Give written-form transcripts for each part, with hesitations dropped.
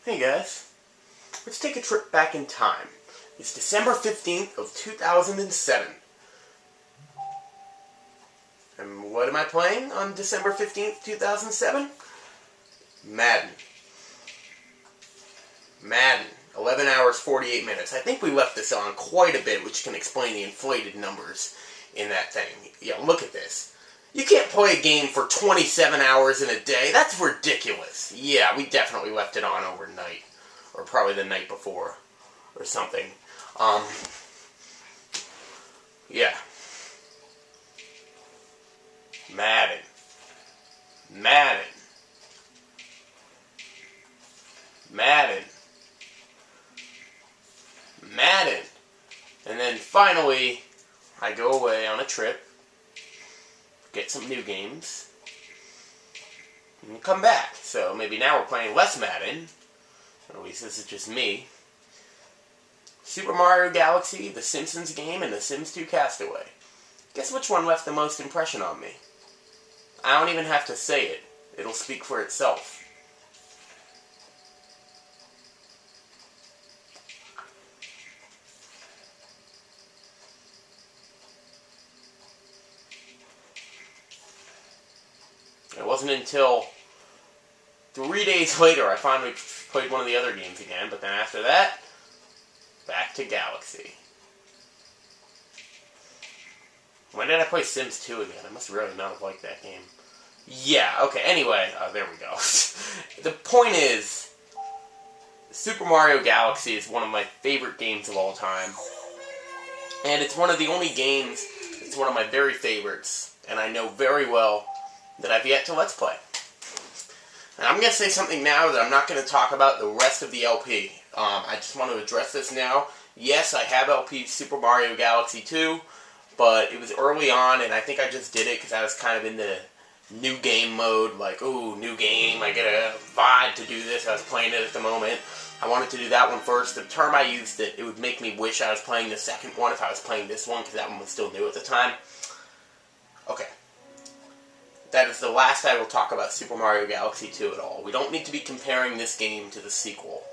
Hey guys, let's take a trip back in time. It's December 15th of 2007. And what am I playing on December 15th, 2007? Madden. 11 hours, 48 minutes. I think we left this on quite a bit, which can explain the inflated numbers in that thing. Yeah, look at this. You can't play a game for 27 hours in a day. That's ridiculous. Yeah, we definitely left it on overnight. Or probably the night before. Or something. Yeah. Madden. And then finally, I go away on a trip, get some new games, and come back. So maybe now we're playing less Madden, or at least this is just me. Super Mario Galaxy, The Simpsons game, and The Sims 2 Castaway. Guess which one left the most impression on me? I don't even have to say it. It'll speak for itself. It wasn't until 3 days later I finally played one of the other games again, but then after that, back to Galaxy. When did I play Sims 2 again? I must really not have liked that game. Yeah, okay, anyway, there we go. The point is, Super Mario Galaxy is one of my favorite games of all time. And it's one of the only games that's one of my very favorites, and I know very well that I've yet to Let's Play. And I'm going to say something now that I'm not going to talk about the rest of the LP. I just want to address this now. Yes, I have LP Super Mario Galaxy 2, but it was early on, and I think I just did it because I was kind of in the new game mode, like, ooh, new game, I get a vibe to do this. I was playing it at the moment. I wanted to do that one first. The term I used, that it would make me wish I was playing the second one if I was playing this one, because that one was still new at the time. Okay. That is the last I will talk about Super Mario Galaxy 2 at all. We don't need to be comparing this game to the sequel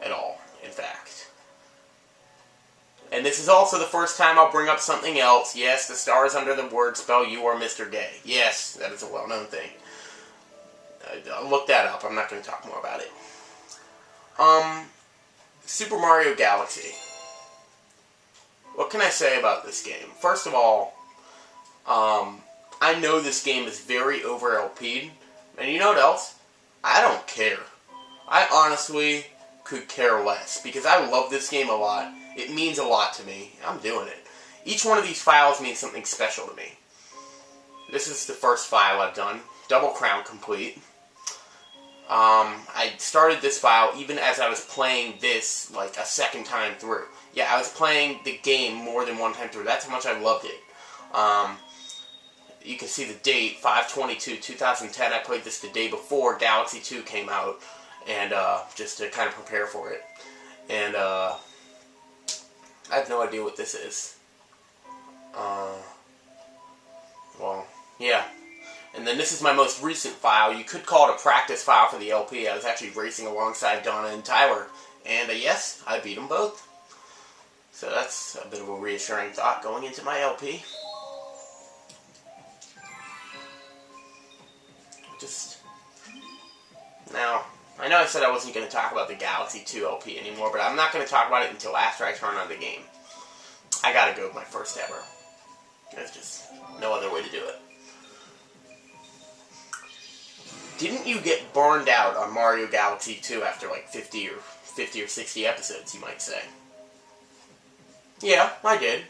at all, in fact. And this is also the first time I'll bring up something else. Yes, the stars under the word spell you are Mr. Gay. Yes, that is a well-known thing. I'll look that up. I'm not going to talk more about it. Super Mario Galaxy. What can I say about this game? First of all, I know this game is very over LP'd, and you know what else? I don't care. I honestly could care less, because I love this game a lot. It means a lot to me. I'm doing it. Each one of these files means something special to me. This is the first file I've done. Double Crown complete. I started this file even as I was playing this, like, a second time through. Yeah, I was playing the game more than one time through. That's how much I loved it. You can see the date, 5/22/2010. I played this the day before Galaxy 2 came out, and just to kind of prepare for it. And I have no idea what this is. Well, yeah. And then this is my most recent file. You could call it a practice file for the LP. I was actually racing alongside Donna and Tyler. And yes, I beat them both. So that's a bit of a reassuring thought going into my LP. Now, I know I said I wasn't going to talk about the Galaxy 2 LP anymore, but I'm not going to talk about it until after I turn on the game. I gotta go with my first ever. There's just no other way to do it. Didn't you get burned out on Mario Galaxy 2 after like 50 or 60 episodes, you might say? Yeah, I did.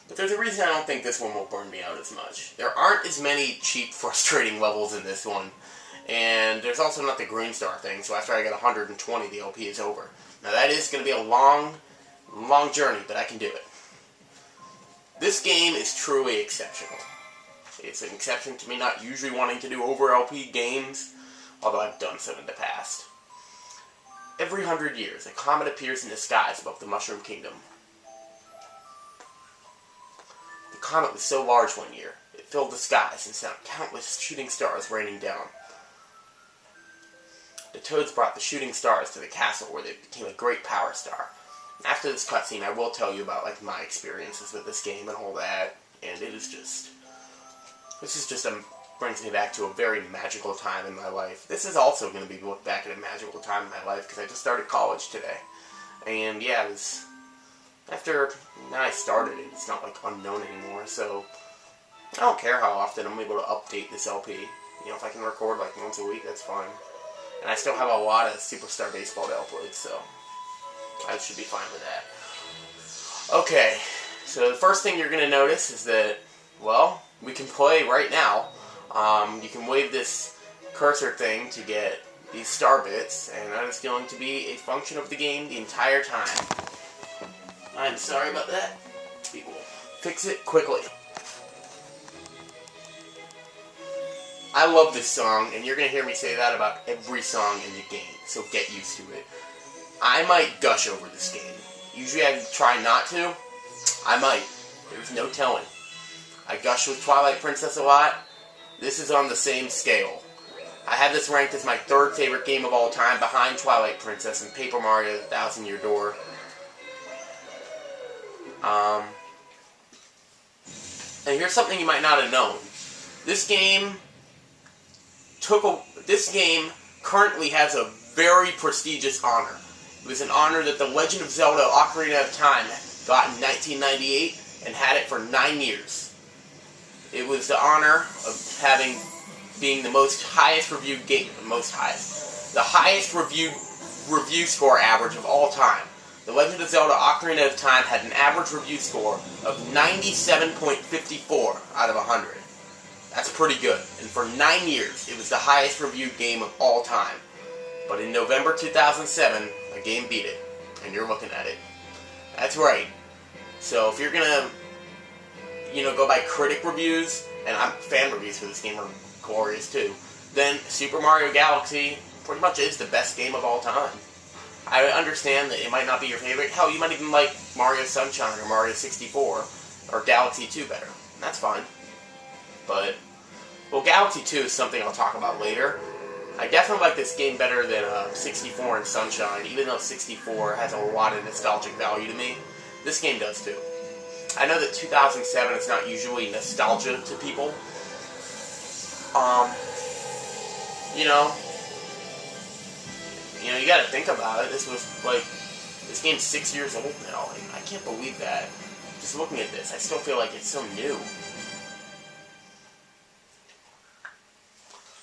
But there's a reason I don't think this one will burn me out as much. There aren't as many cheap, frustrating levels in this one. And there's also not the Green Star thing, so after I get 120, the LP is over. Now that is going to be a long journey, but I can do it. This game is truly exceptional. It's an exception to me not usually wanting to do over LP games, although I've done so in the past. Every 100 years, a comet appears in the skies above the Mushroom Kingdom. The comet was so large one year, it filled the skies and sent countless shooting stars raining down. the Toads brought the shooting stars to the castle where they became a great power star. After this cutscene, I will tell you about like my experiences with this game and all that, and it is just... This is just brings me back to a very magical time in my life. This is also going to be looked back at a magical time in my life because I just started college today. And yeah, it was... After I started it, it's not like unknown anymore, so I don't care how often I'm able to update this LP. You know, if I can record like once a week, that's fine. And I still have a lot of Superstar Baseball to upload, so I should be fine with that. Okay, so the first thing you're going to notice is that, well, we can play right now. You can wave this cursor thing to get these star bits, and that is going to be a function of the game the entire time. I'm sorry about that. We will fix it quickly. I love this song, and you're going to hear me say that about every song in the game, so get used to it. I might gush over this game. Usually I try not to. I might. There's no telling. I gush with Twilight Princess a lot. This is on the same scale. I have this ranked as my third favorite game of all time, behind Twilight Princess and Paper Mario: The Thousand Year Door. And here's something you might not have known. This game currently has a very prestigious honor. It was an honor that The Legend of Zelda: Ocarina of Time got in 1998 and had it for 9 years. It was the honor of being the highest reviewed game, the highest review score average of all time. The Legend of Zelda: Ocarina of Time had an average review score of 97.54 out of 100. That's pretty good. And for 9 years, it was the highest reviewed game of all time. But in November 2007, a game beat it. And you're looking at it. That's right. So if you're gonna, go by critic reviews, and fan reviews for this game are glorious too, then Super Mario Galaxy pretty much is the best game of all time. I understand that it might not be your favorite. Hell, you might even like Mario Sunshine or Mario 64 or Galaxy 2 better. That's fine. But, well, Galaxy 2 is something I'll talk about later. I definitely like this game better than 64 and Sunshine, even though 64 has a lot of nostalgic value to me. This game does too. I know that 2007 is not usually nostalgia to people. You gotta think about it. This game's 6 years old now, and I can't believe that. Just looking at this, I still feel like it's so new.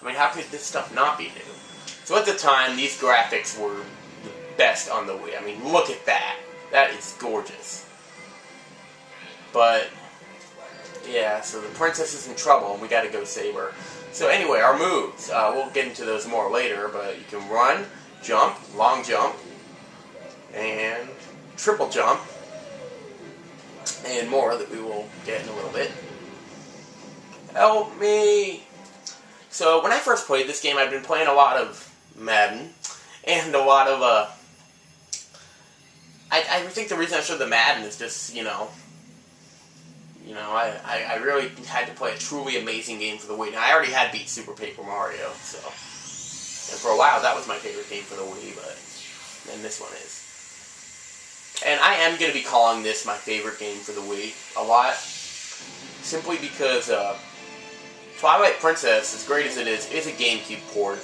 I mean, how could this stuff not be new? So at the time, these graphics were the best on the Wii. I mean, look at that. That is gorgeous. But, yeah, so the princess is in trouble, and we gotta go save her. So anyway, our moves. We'll get into those more later, but you can run, jump, long jump, and triple jump, and more that we will get in a little bit. Help me! So when I first played this game, I'd been playing a lot of Madden, and a lot of, I think the reason I showed the Madden is just, I really had to play a truly amazing game for the Wii. Now, I already had beat Super Paper Mario, so... And for a while, that was my favorite game for the Wii, but... And this one is. And I am going to be calling this my favorite game for the Wii a lot. Simply because, Twilight Princess, as great as it is a GameCube port.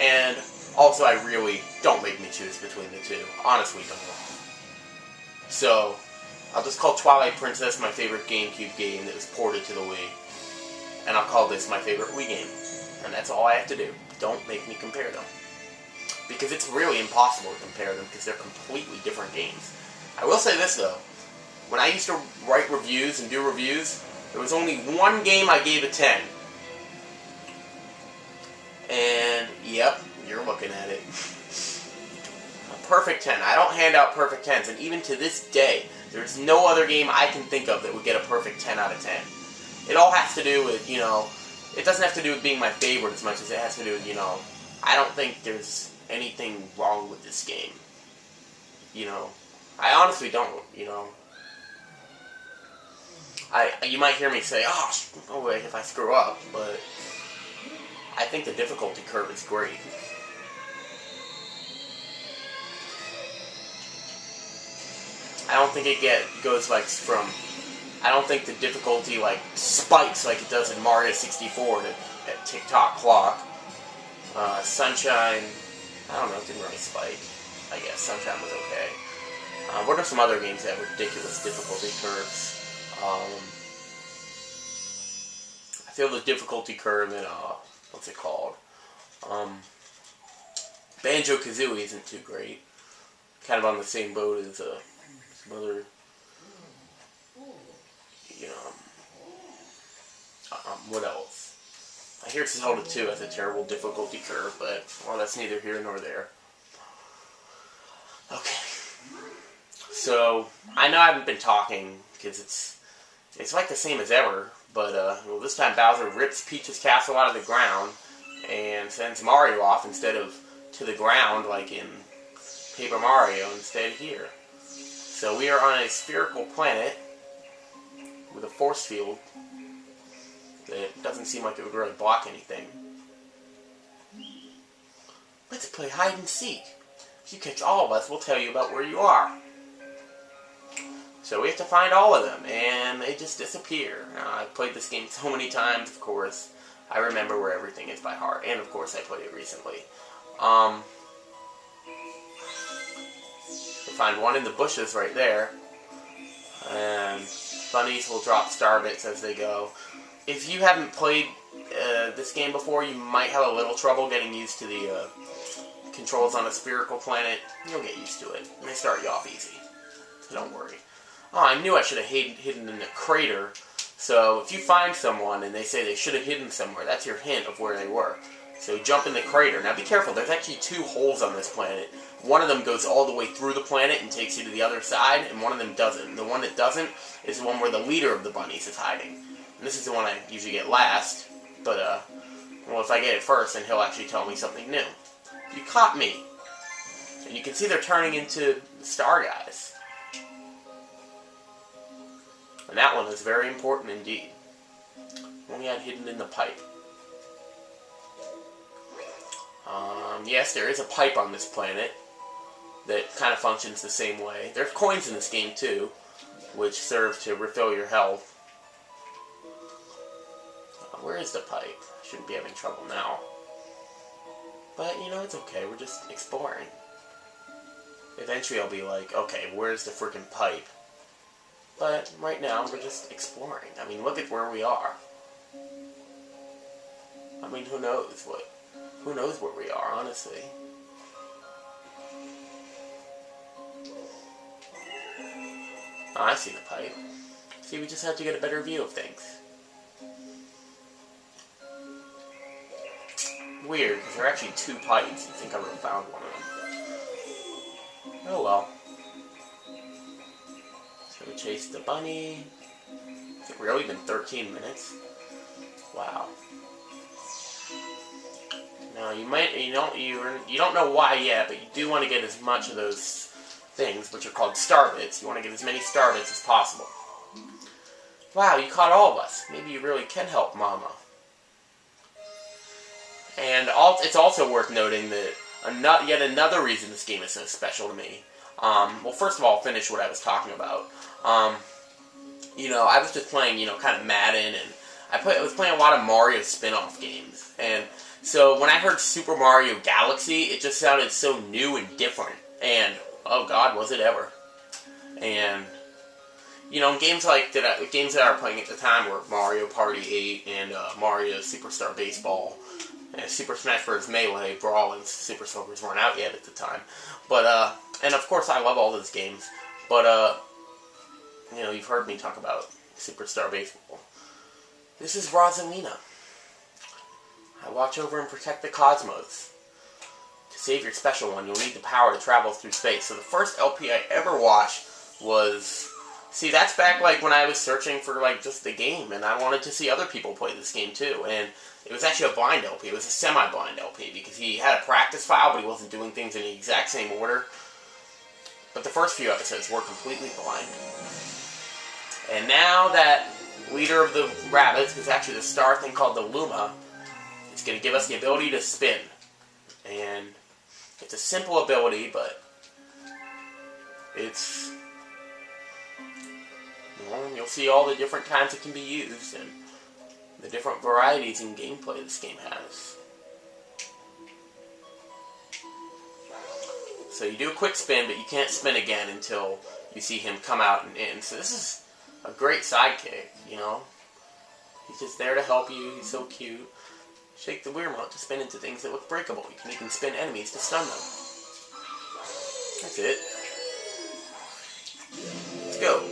And also, I really... Don't make me choose between the two. Honestly, don't. So... I'll just call Twilight Princess my favorite GameCube game that was ported to the Wii. And I'll call this my favorite Wii game. And that's all I have to do. Don't make me compare them. Because it's really impossible to compare them because they're completely different games. I will say this though. When I used to write reviews and do reviews, there was only one game I gave a 10. And, yep, you're looking at it. A perfect 10. I don't hand out perfect 10s, and even to this day, there's no other game I can think of that would get a perfect 10 out of 10. It all has to do with, it doesn't have to do with being my favorite as much as it has to do with, I don't think there's anything wrong with this game. I honestly don't, you might hear me say, oh wait, if I screw up, but I think the difficulty curve is great. I don't think it goes like from. I don't think the difficulty like spikes like it does in Mario 64 at tick-tock clock. Sunshine, I don't know, it didn't really spike. I guess Sunshine was okay. What are some other games that have ridiculous difficulty curves? I feel the difficulty curve in what's it called? Banjo-Kazooie isn't too great. Kind of on the same boat as some other. What else? I hear Zelda 2 has a terrible difficulty curve, but, well, that's neither here nor there. Okay. So, I know I haven't been talking, because it's like the same as ever, but, well, this time Bowser rips Peach's castle out of the ground, and sends Mario off instead of to the ground, like in Paper Mario, instead here. So, we are on a spherical planet, with a force field, that doesn't seem like it would really block anything. Let's play hide and seek. If you catch all of us, we'll tell you about where you are. So we have to find all of them, and they just disappear. I've played this game so many times, of course. I remember where everything is by heart, and of course I played it recently. We find one in the bushes right there, and bunnies will drop star bits as they go. If you haven't played this game before, you might have a little trouble getting used to the controls on a spherical planet. You'll get used to it. And they start you off easy. So don't worry. Oh, I knew I should have hidden in the crater. So if you find someone and they say they should have hidden somewhere, that's your hint of where they were. So jump in the crater. Now be careful, there's actually 2 holes on this planet. One of them goes all the way through the planet and takes you to the other side, and one of them doesn't. And the one that doesn't is the one where the leader of the bunnies is hiding. And this is the one I usually get last, but, well, if I get it first, then he'll actually tell me something new. You caught me. And you can see they're turning into star guys. And that one is very important indeed. Only had hidden in the pipe. Yes, there is a pipe on this planet that kind of functions the same way. There's coins in this game, too, which serve to refill your health. Where is the pipe? Shouldn't be having trouble now. But, you know, it's okay. We're just exploring. Eventually I'll be like, okay, where's the freaking pipe? But right now, we're just exploring. I mean, look at where we are. I mean, who knows where we are, honestly. Oh, I see the pipe. See, we just have to get a better view of things. Weird, because there are actually 2 pipes. I think I would have found one of them. Oh well. So we chased the bunny. I think we're only been 13 minutes. Wow. Now you don't know why yet, but you do want to get as much of those things, which are called star bits. You want to get as many star bits as possible. Wow, you caught all of us. Maybe you really can help Mama. And it's also worth noting that yet another reason this game is so special to me. Well, first of all, I'll finish what I was talking about. You know, I was just playing, you know, kind of Madden, and I was playing a lot of Mario spin-off games. And so when I heard Super Mario Galaxy, it just sounded so new and different. And, oh God, was it ever. And, you know, games that I were playing at the time were Mario Party 8 and Mario Superstar Baseball. And Super Smash Bros. Melee, Brawl, and Super Slippers weren't out yet at the time. But, and of course I love all those games. But, you know, you've heard me talk about Superstar Baseball. This is Rosalina. I watch over and protect the cosmos. To save your special one, you'll need the power to travel through space. So the first LP I ever watched was... See, that's back, like, when I was searching for, like, just the game, and I wanted to see other people play this game, too. And it was actually a blind LP. It was a semi-blind LP, because he had a practice file, but he wasn't doing things in the exact same order. But the first few episodes were completely blind. And now that leader of the rabbits is actually the star thing called the Luma, it's going to give us the ability to spin. And it's a simple ability, but it's You'll see all the different times it can be used and the different varieties in gameplay this game has. So you do a quick spin, but you can't spin again until you see him come out and in. So this is a great sidekick, you know? He's just there to help you. He's so cute. Shake the Wii remote to spin into things that look breakable. You can even spin enemies to stun them. That's it. Let's go.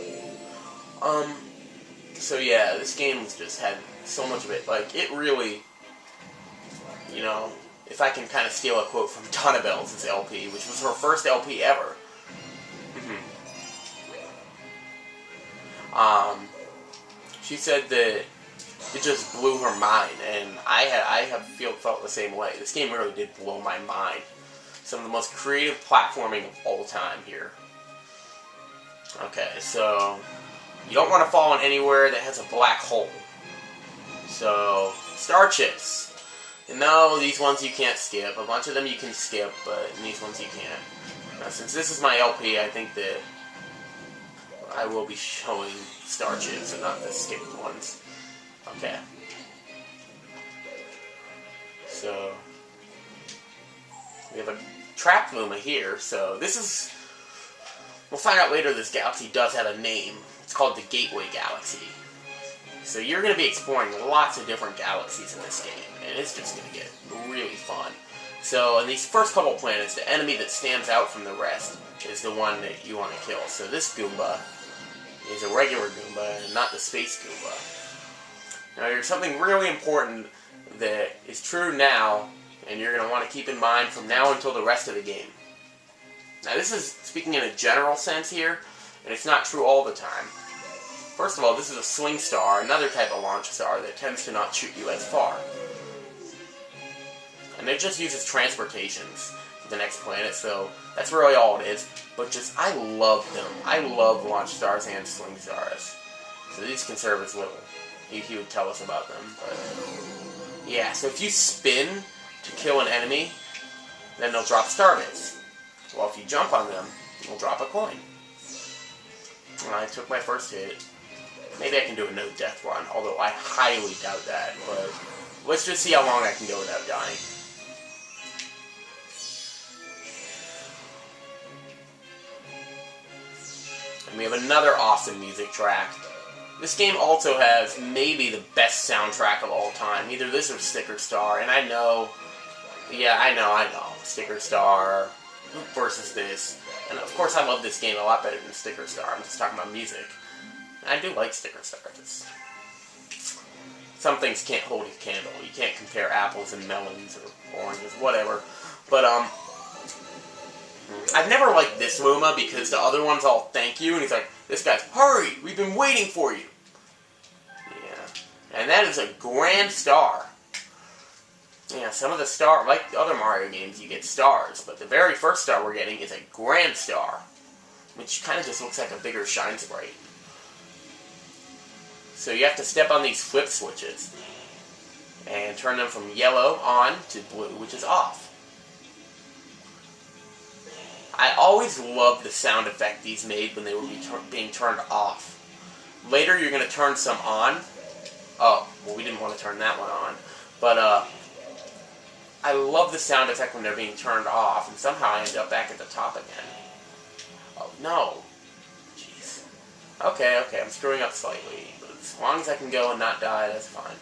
So yeah, this game just had so much of it. Like, it really, you know, if I can kind of steal a quote from Donna Bell's LP, which was her first LP ever. She said that it just blew her mind, and I felt the same way. This game really did blow my mind. Some of the most creative platforming of all time here. Okay, so you don't want to fall in anywhere that has a black hole. So, star chips. No, these ones you can't skip. A bunch of them you can skip, but these ones you can't. Now, since this is my LP, I think that I will be showing star chips and not the skipped ones. Okay. So, we have a trap Luma here, so this is... We'll find out later this galaxy does have a name. It's called the Gateway Galaxy. So you're going to be exploring lots of different galaxies in this game, and it's just going to get really fun. So, in these first couple planets, the enemy that stands out from the rest is the one that you want to kill. So this Goomba is a regular Goomba, and not the Space Goomba. Now, there's something really important that is true now, and you're going to want to keep in mind from now until the rest of the game. Now, this is speaking in a general sense here, and it's not true all the time. First of all, this is a swing star, another type of launch star that tends to not shoot you as far. And it just uses transportations to the next planet, so that's really all it is. But just, I love them. I love launch stars and swing stars. So these can serve as little. He would tell us about them. But yeah, so if you spin to kill an enemy, then they'll drop star bits. Well, if you jump on them, they'll drop a coin. And I took my first hit. Maybe I can do a no-death run, although I highly doubt that. But let's just see how long I can go without dying. And we have another awesome music track. This game also has maybe the best soundtrack of all time. Either this or Sticker Star. And I know. Yeah, I know. Sticker Star versus this. And of course I love this game a lot better than Sticker Star. I'm just talking about music. I do like Sticker Star. Some things can't hold a candle. You can't compare apples and melons or oranges, whatever. But, I've never liked this Luma because the other one's all thank you, and he's like, this guy's, hurry, we've been waiting for you. Yeah. And that is a grand star. Yeah, some of the stars, like the other Mario games, you get stars, but the very first star we're getting is a grand star, which kind of just looks like a bigger shine sprite. So you have to step on these flip switches and turn them from yellow on to blue, which is off. I always loved the sound effect these made when they were being turned off. Later you're going to turn some on. Oh, well, we didn't want to turn that one on. But I love the sound effect when they're being turned off, and somehow I end up back at the top again. Oh, no. Jeez. Okay, I'm screwing up slightly. But as long as I can go and not die, that's fine.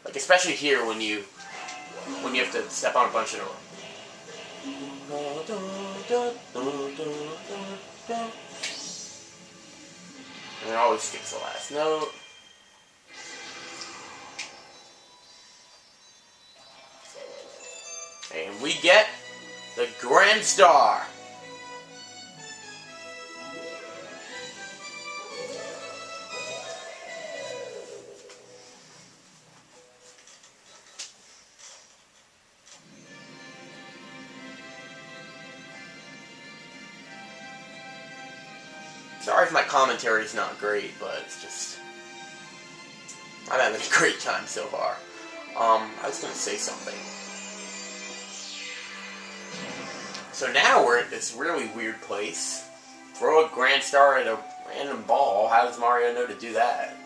Like, especially here when you have to step on a bunch of... And it always skips the last note. And we get the Grand Star. Sorry if my commentary is not great, but it's just... I'm having a great time so far. I was going to say something. So now we're at this really weird place. Throw a grand star at Random ball? How does Mario know to do that?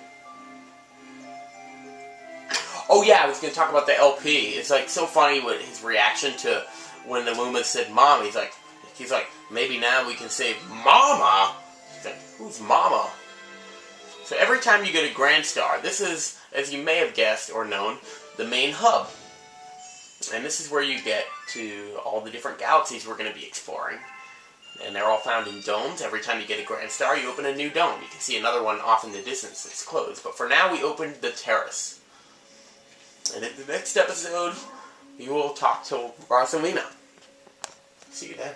Oh yeah, I was going to talk about the LP. It's like so funny with his reaction to when the Luma said Mom. He's like, maybe now we can save Mama. He's like, who's Mama? So every time you get a Grand Star, this is, as you may have guessed or known, the main hub. And this is where you get to all the different galaxies we're going to be exploring. And they're all found in domes. Every time you get a Grand Star, you open a new dome. You can see another one off in the distance that's closed. But for now, we opened the terrace. And in the next episode, we will talk to Rosalina. See you then.